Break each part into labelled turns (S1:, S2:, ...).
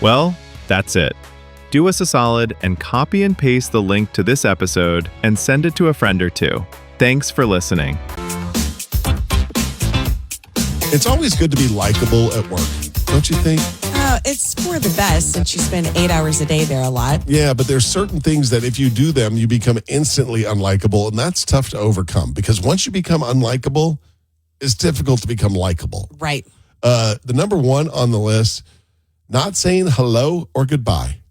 S1: Well, that's it. Do us a solid and copy and paste the link to this episode and send it to a friend or two. Thanks for listening.
S2: It's always good to be likable at work, don't you think?
S3: It's for the best since you spend 8 hours a day there a lot.
S2: Yeah, but there's certain things that if you do them, you become instantly unlikable, and that's tough to overcome because once you become unlikable, it's difficult to become likable.
S3: Right.
S2: The number one on the list, not saying hello or goodbye.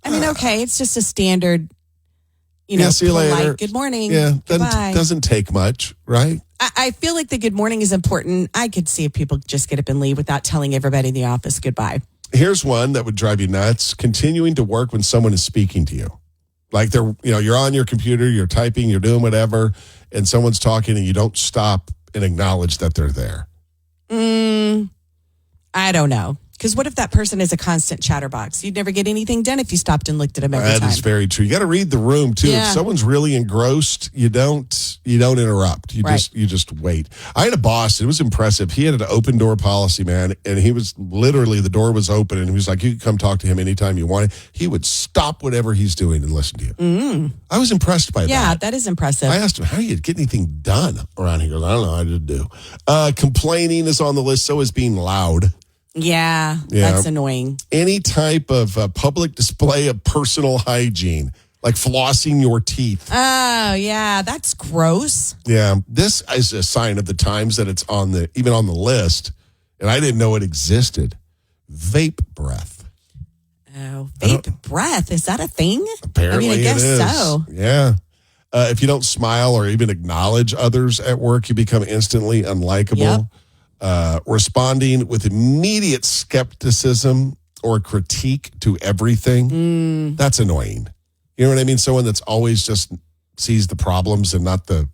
S3: I mean, okay, it's just a standard,
S2: see you
S3: polite,
S2: later.
S3: Good morning.
S2: Yeah,
S3: goodbye.
S2: Doesn't take much, right?
S3: I feel like the good morning is important. I could see if people just get up and leave without telling everybody in the office goodbye.
S2: Here's one that would drive you nuts. Continuing to work when someone is speaking to you. Like you're on your computer, you're typing, you're doing whatever, and someone's talking and you don't stop and acknowledge that they're there.
S3: I don't know. Because what if that person is a constant chatterbox? You'd never get anything done if you stopped and looked at them every time.
S2: That is very true. You got to read the room too.
S3: Yeah.
S2: If someone's really engrossed, you don't interrupt. You just wait. I had a boss. It was impressive. He had an open door policy, man, and he was literally the door was open, and he was like, "You can come talk to him anytime you want." He would stop whatever he's doing and listen to you. I was impressed by that.
S3: Yeah, that is impressive.
S2: I asked him, "How do you get anything done around here?" He goes, "I don't know. I just do." Complaining is on the list. So is being loud.
S3: Yeah, that's annoying.
S2: Any type of public display of personal hygiene, like flossing your teeth.
S3: Oh, yeah, that's gross.
S2: Yeah, this is a sign of the times that it's even on the list, and I didn't know it existed. Vape breath.
S3: Oh, vape breath. Is that a thing?
S2: Apparently
S3: I guess
S2: it is.
S3: so.
S2: Yeah. If you don't smile or even acknowledge others at work, you become instantly unlikable.
S3: Yep.
S2: Responding with immediate skepticism or critique to everything. That's annoying. You know what I mean? Someone that's always just sees the problems and not the,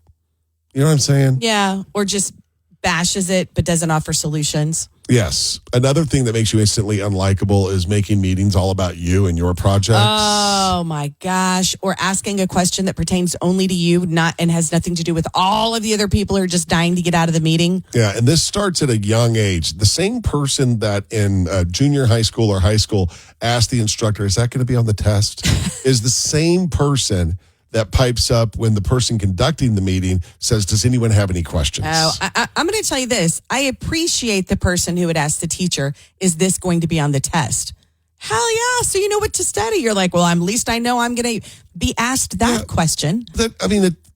S2: you know what I'm saying?
S3: Yeah, or just bashes it but doesn't offer solutions.
S2: Yes. Another thing that makes you instantly unlikable is making meetings all about you and your projects.
S3: Oh my gosh. Or asking a question that pertains only to you and has nothing to do with all of the other people who are just dying to get out of the meeting.
S2: Yeah, and this starts at a young age. The same person that in junior high school or high school asked the instructor, "Is that going to be on the test?" is the same person that pipes up when the person conducting the meeting says, "Does anyone have any questions?"
S3: Oh, I'm going to tell you this. I appreciate the person who would ask the teacher, "Is this going to be on the test?" Hell yeah. So you know what to study. You're like, well, at least I know I'm going to be asked that question.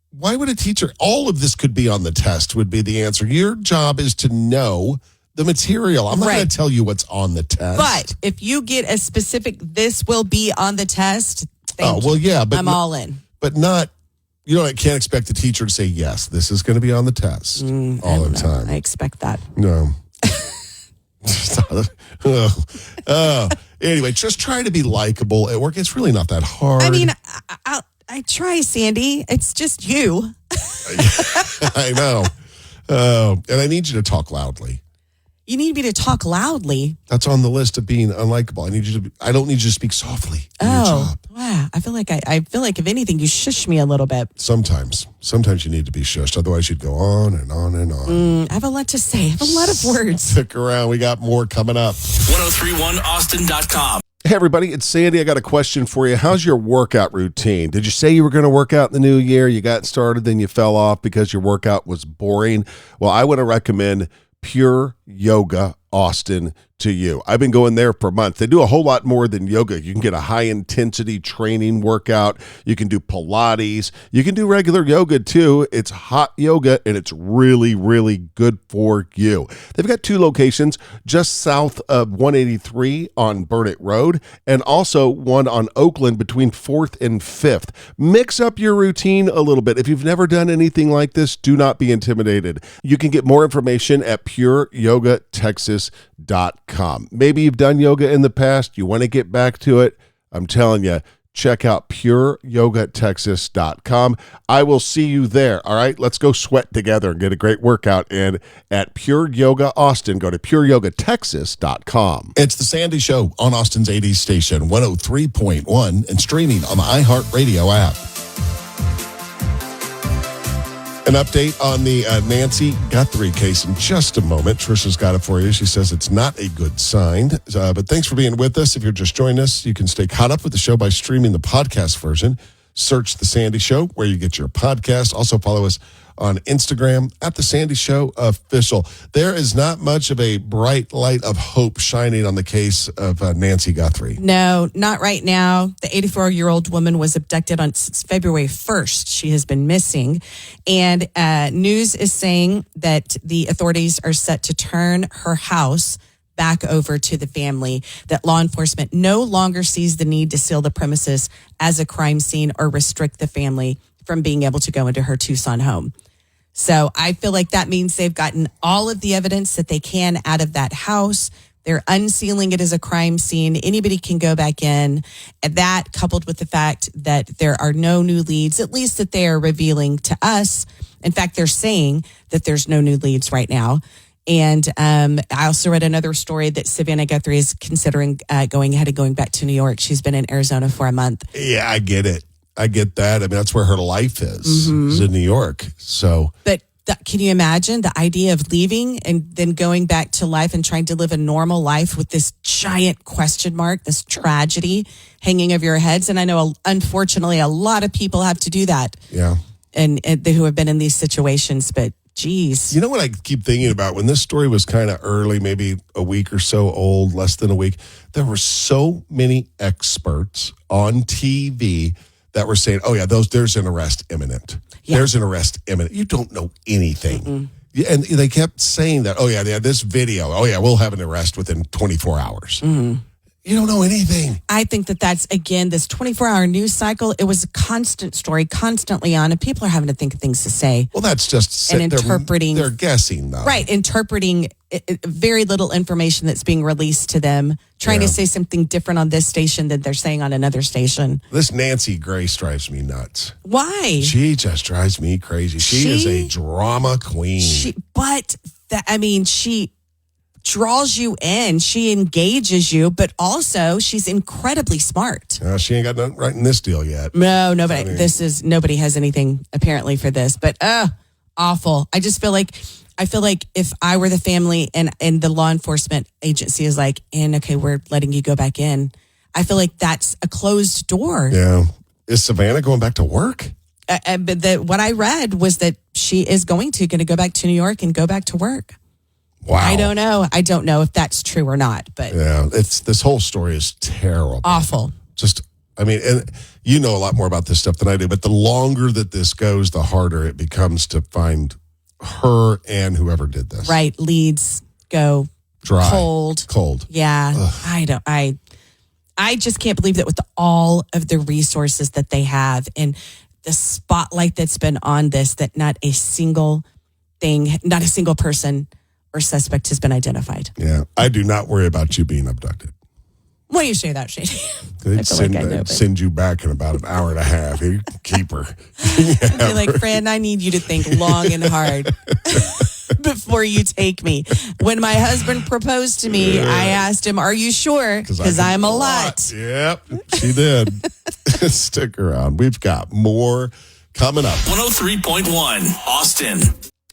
S2: Why would a teacher, all of this could be on the test would be the answer. Your job is to know the material. I'm not going to tell you what's on the test.
S3: But if you get a specific, this will be on the test. Thank you.
S2: Yeah. But
S3: I'm all in.
S2: But not, I can't expect the teacher to say, yes, this is going to be on the test all the time.
S3: I expect that.
S2: No. Anyway, just try to be likable at work. It's really not that hard.
S3: I mean, I try, Sandy. It's just you.
S2: I know. And I need you to talk loudly.
S3: You need me to talk loudly.
S2: That's on the list of being unlikable. I don't need you to speak softly in your job.
S3: Wow. I feel like if anything, you shush me a little bit.
S2: Sometimes you need to be shushed. Otherwise, you'd go on and on and on.
S3: I have a lot to say. I have a lot of words.
S2: Stick around. We got more coming up.
S4: 1031austin.com.
S2: Hey, everybody. It's Sandy. I got a question for you. How's your workout routine? Did you say you were going to work out in the new year? You got started, then you fell off because your workout was boring? Well, I want to recommend Pure Yoga Austin to you. I've been going there for months. They do a whole lot more than yoga. You can get a high-intensity training workout. You can do Pilates. You can do regular yoga, too. It's hot yoga, and it's really, really good for you. They've got 2 locations just south of 183 on Burnett Road and also one on Oakland between 4th and 5th. Mix up your routine a little bit. If you've never done anything like this, do not be intimidated. You can get more information at pureyogatexas.com. Maybe you've done yoga in the past. You want to get back to it. I'm telling you, check out pureyogatexas.com. I will see you there. All right, let's go sweat together and get a great workout in at Pure Yoga Austin. Go to pureyogatexas.com. It's the Sandy Show on Austin's 80s station, 103.1, and streaming on the iHeartRadio app. An update on the Nancy Guthrie case in just a moment. Trisha's got it for you. She says it's not a good sign. But thanks for being with us. If you're just joining us, you can stay caught up with the show by streaming the podcast version. Search The Sandy Show where you get your podcast. Also follow us on Instagram at The Sandy Show Official. There is not much of a bright light of hope shining on the case of Nancy Guthrie.
S3: No, not right now. The 84-year-old woman was abducted on February 1st. She has been missing. And news is saying that the authorities are set to turn her house back over to the family, that law enforcement no longer sees the need to seal the premises as a crime scene or restrict the family from being able to go into her Tucson home. So I feel like that means they've gotten all of the evidence that they can out of that house. They're unsealing it as a crime scene. Anybody can go back in. And that, coupled with the fact that there are no new leads, at least that they are revealing to us. In fact, they're saying that there's no new leads right now. And I also read another story that Savannah Guthrie is considering going back to New York. She's been in Arizona for a month.
S2: Yeah, I get it. I get that. I mean, that's where her life is in New York. So,
S3: but can you imagine the idea of leaving and then going back to life and trying to live a normal life with this giant question mark, this tragedy hanging over your heads? And I know, unfortunately, a lot of people have to do that.
S2: Yeah,
S3: and who have been in these situations. But geez,
S2: you know what I keep thinking about when this story was kind of early, maybe a week or so old, less than a week. There were so many experts on TV that were saying, oh, yeah, there's an arrest imminent. Yeah. There's an arrest imminent. You don't know anything. Yeah, and they kept saying that, oh, yeah, this video, oh, yeah, we'll have an arrest within 24 hours. You don't know anything.
S3: I think that's, again, this 24-hour news cycle, it was a constant story, constantly on, and people are having to think of things to say.
S2: Well, that's just...
S3: And interpreting...
S2: They're guessing, though.
S3: Right, interpreting very little information that's being released to them, trying to say something different on this station than they're saying on another station.
S2: This Nancy Grace drives me nuts.
S3: Why?
S2: She just drives me crazy. She is a drama queen. She
S3: draws you in. She engages you, but also she's incredibly smart.
S2: She ain't got nothing right in this deal yet.
S3: No, nobody. Nobody has anything apparently for this, but awful. I feel like if I were the family and the law enforcement agency is like, and okay, we're letting you go back in. I feel like that's a closed door.
S2: Yeah. Is Savannah going back to work?
S3: But what I read was that she is going to go back to New York and go back to work.
S2: Wow.
S3: I don't know. I don't know if that's true or not, but
S2: yeah, this whole story is terrible.
S3: Awful.
S2: And you know a lot more about this stuff than I do, but the longer that this goes, the harder it becomes to find her and whoever did this.
S3: Right. Leads go
S2: dry.
S3: Cold. Yeah. Ugh. I just can't believe that with all of the resources that they have and the spotlight that's been on this, that not a single person or suspect has been identified.
S2: Yeah. I do not worry about you being abducted.
S3: Why do you say that, Shady?
S2: They'd send you back in about an hour and a half. You keep her.
S3: Be like, friend, I need you to think long and hard before you take me. When my husband proposed to me, I asked him, are you sure? Because I'm a lot.
S2: Yep, she did. Stick around. We've got more coming up.
S4: 103.1 Austin.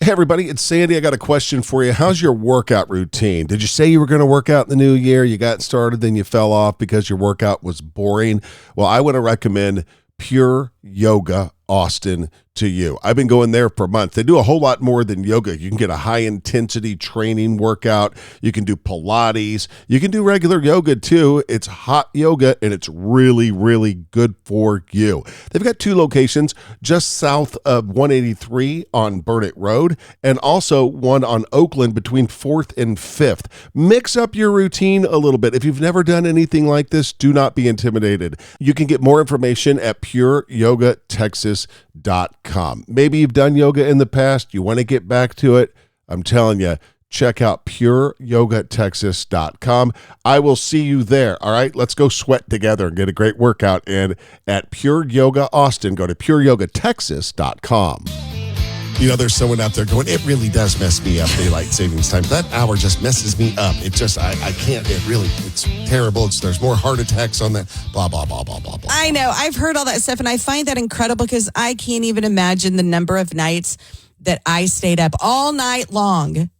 S2: Hey, everybody, it's Sandy. I got a question for you. How's your workout routine? Did you say you were going to work out in the new year? You got started, then you fell off because your workout was boring? Well, I want to recommend Pure Yoga Austin to you. I've been going there for months. They do a whole lot more than yoga. You can get a high-intensity training workout. You can do Pilates. You can do regular yoga, too. It's hot yoga, and it's really, really good for you. They've got 2 locations just south of 183 on Burnett Road and also one on Oakland between 4th and 5th. Mix up your routine a little bit. If you've never done anything like this, do not be intimidated. You can get more information at pureyogatexas.com. Maybe you've done yoga in the past. You want to get back to it. I'm telling you, check out pureyogatexas.com. I will see you there. All right, let's go sweat together and get a great workout in at Pure Yoga Austin. Go to pureyogatexas.com. There's someone out there going, it really does mess me up, daylight savings time. That hour just messes me up. It just, I can't, it's terrible. There's more heart attacks on that, blah, blah, blah, blah, blah, blah.
S3: I know. I've heard all that stuff, and I find that incredible because I can't even imagine the number of nights that I stayed up all night long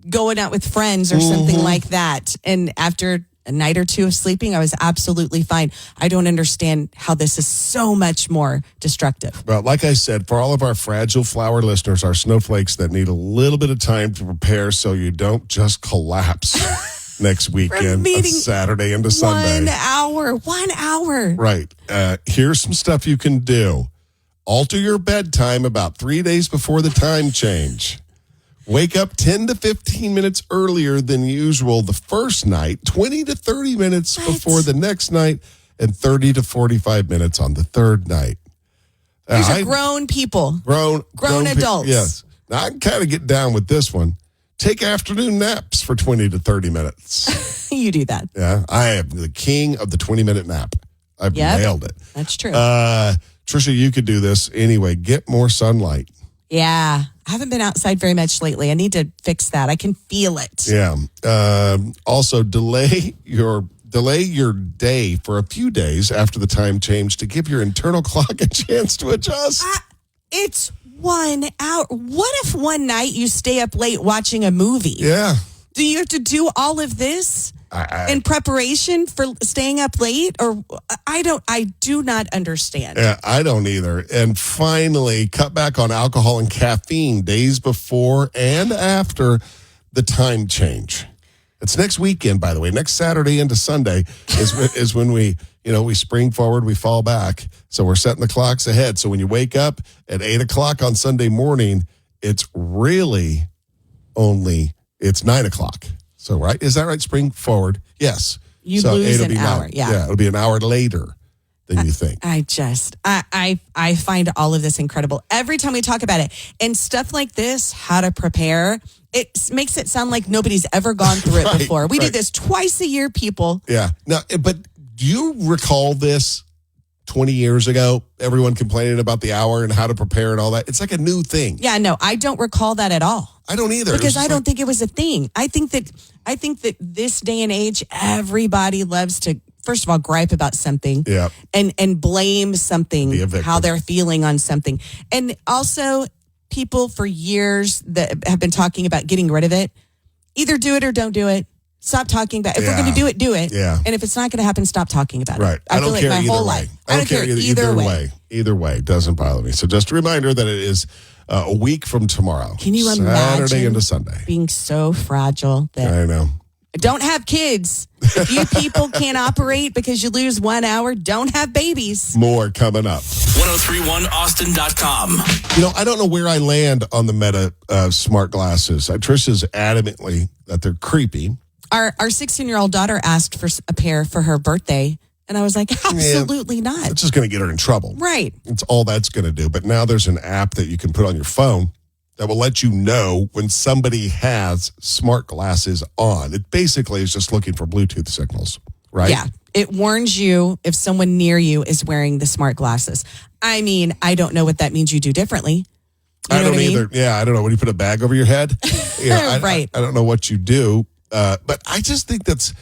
S3: going out with friends or something like that. And after a night or two of sleeping, I was absolutely fine. I don't understand how this is so much more destructive.
S2: Well, like I said, for all of our fragile flower listeners, our snowflakes that need a little bit of time to prepare so you don't just collapse next weekend, Saturday into Sunday.
S3: 1 hour.
S2: Right. Here's some stuff you can do. Alter your bedtime about 3 days before the time change. Wake up 10 to 15 minutes earlier than usual the first night, 20 to 30 minutes before the next night, and 30 to 45 minutes on the third night.
S3: These are grown people.
S2: Grown
S3: adults.
S2: Yes. Now, I can kind of get down with this one. Take afternoon naps for 20 to 30 minutes.
S3: You do that.
S2: Yeah. I am the king of the 20-minute nap. I've nailed it.
S3: That's true.
S2: Trisha, you could do this anyway. Get more sunlight.
S3: Yeah. I haven't been outside very much lately. I need to fix that. I can feel it.
S2: Yeah. Also, delay your day for a few days after the time change to give your internal clock a chance to adjust.
S3: It's 1 hour. What if one night you stay up late watching a movie?
S2: Yeah.
S3: Do you have to do all of this in preparation for staying up late? Or I do not understand.
S2: Yeah, I don't either. And finally, cut back on alcohol and caffeine days before and after the time change. It's next weekend, by the way. Next Saturday into Sunday is when we spring forward, we fall back. So we're setting the clocks ahead. So when you wake up at 8 o'clock on Sunday morning, it's really it's 9 o'clock. So, right? Is that right? Spring forward. Yes.
S3: You lose an hour. Yeah.
S2: It'll be an hour later than you think.
S3: I find all of this incredible. Every time we talk about it and stuff like this, how to prepare, it makes it sound like nobody's ever gone through it before. We do this twice a year, people.
S2: Yeah. Now, but do you recall this 20 years ago? Everyone complaining about the hour and how to prepare and all that. It's like a new thing.
S3: Yeah, no, I don't recall that at all.
S2: I don't either.
S3: Because I don't think it was a thing. I think that this day and age, everybody loves to, first of all, gripe about something and blame something, how they're feeling on something. And also, people for years that have been talking about getting rid of it, either do it or don't do it. Stop talking about it. If we're going to do it, do it.
S2: Yeah.
S3: And if it's not going to happen, stop talking about it.
S2: Right.
S3: I feel like my whole life.
S2: I don't care either way. Either way. It doesn't bother me. So just a reminder that it is a week from tomorrow.
S3: Can you
S2: imagine Saturday into Sunday.
S3: Being so fragile that
S2: I know.
S3: Don't have kids. If you people can't operate because you lose 1 hour, don't have babies.
S2: More coming up.
S4: 1031austin.com.
S2: I don't know where I land on the Meta smart glasses. Trisha's adamantly that they're creepy.
S3: Our 16-year-old daughter asked for a pair for her birthday, and I was like, absolutely not.
S2: It's just going to get her in trouble.
S3: Right.
S2: It's all that's going to do. But now there's an app that you can put on your phone that will let you know when somebody has smart glasses on. It basically is just looking for Bluetooth signals, right?
S3: Yeah. It warns you if someone near you is wearing the smart glasses. I mean, I don't know what that means you do differently.
S2: I don't either. Yeah, I don't know. When you put a bag over your head?
S3: Right.
S2: I don't know what you do. But I just think it's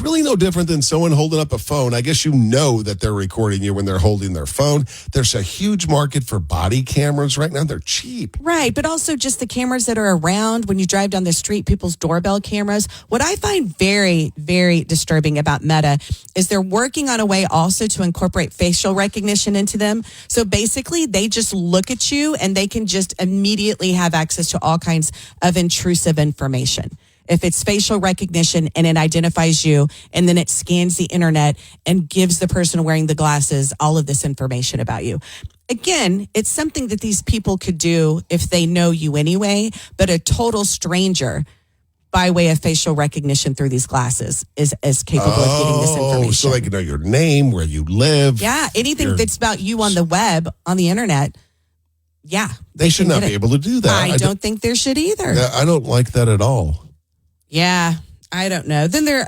S2: really no different than someone holding up a phone. I guess that they're recording you when they're holding their phone. There's a huge market for body cameras right now. They're cheap.
S3: Right, but also just the cameras that are around when you drive down the street, people's doorbell cameras. What I find very, very disturbing about Meta is they're working on a way also to incorporate facial recognition into them. So basically, they just look at you and they can just immediately have access to all kinds of intrusive information. If it's facial recognition and it identifies you and then it scans the internet and gives the person wearing the glasses all of this information about you. Again, it's something that these people could do if they know you anyway, but a total stranger by way of facial recognition through these glasses is capable of getting this information.
S2: So they can know your name, where you live.
S3: Yeah, anything that's about you on the web, on the internet. Yeah.
S2: They should not be able to do that.
S3: I don't think there should either.
S2: I don't like that at all.
S3: Yeah, I don't know. Then there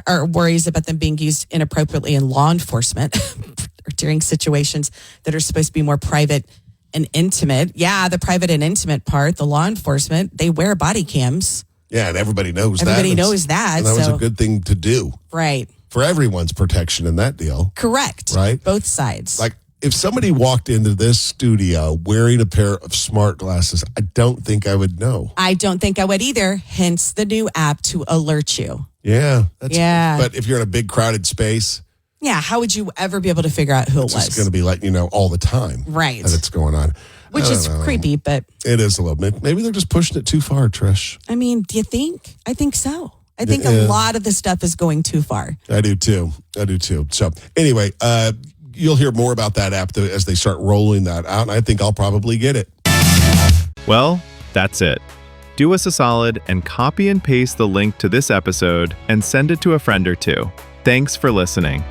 S3: are worries about them being used inappropriately in law enforcement or during situations that are supposed to be more private and intimate. Yeah, the private and intimate part, the law enforcement, they wear body cams.
S2: Yeah, and everybody knows that.
S3: Everybody knows that.
S2: And that was a good thing to do.
S3: Right.
S2: For everyone's protection in that deal.
S3: Correct.
S2: Right?
S3: Both sides.
S2: Like, if somebody walked into this studio wearing a pair of smart glasses, I don't think I would know.
S3: I don't think I would either. Hence the new app to alert you.
S2: Yeah.
S3: Yeah.
S2: But if you're in a big crowded space,
S3: Yeah, how would you ever be able to figure out who it
S2: it's
S3: was?
S2: just going to be like, all the time.
S3: Right.
S2: That it's going on.
S3: Which
S2: I
S3: is
S2: don't know.
S3: creepy, but
S2: It is a little bit. Maybe they're just pushing it too far, Trish.
S3: I mean, do you think? I think so. I think
S2: Yeah.
S3: a lot of the stuff is going too far.
S2: I do too. So anyway, you'll hear more about that app as they start rolling that out. And I think I'll probably get it.
S1: Well, that's it. Do us a solid and copy and paste the link to this episode and send it to a friend or two. Thanks for listening.